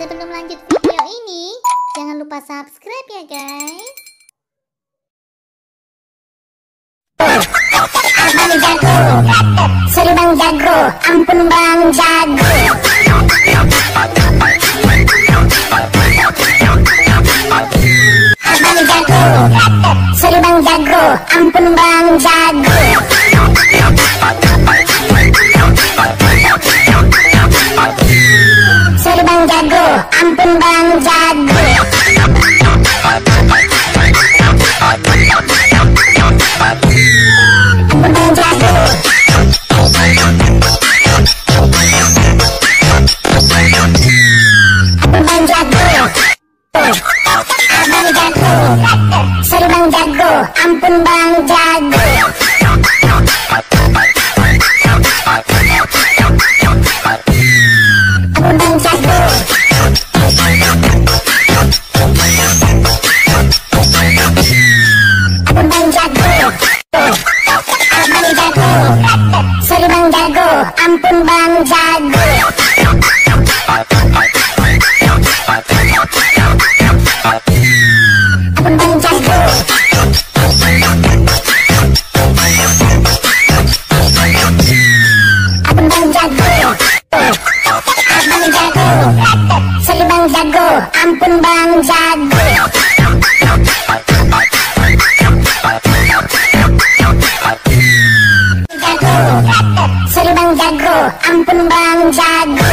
Sebelum lanjut video ini, jangan lupa subscribe ya guys. Abang jago, sorry bang jago, ampun bang jago. Abang jago, sorry bang jago, ampun bang jago. Sorry bang jago, ampun bang jago. Sorry bang jago, ampun bang jago. Ampun bang jago. Ampun bang jago. Abang jago. Sorry bang jago, ampun bang jago. Ampun bang jago. Ampun bang jago. Abang jago. Sorry bang jago, ampun bang jago. Jago. Sorry bang jago, ampun bang jago.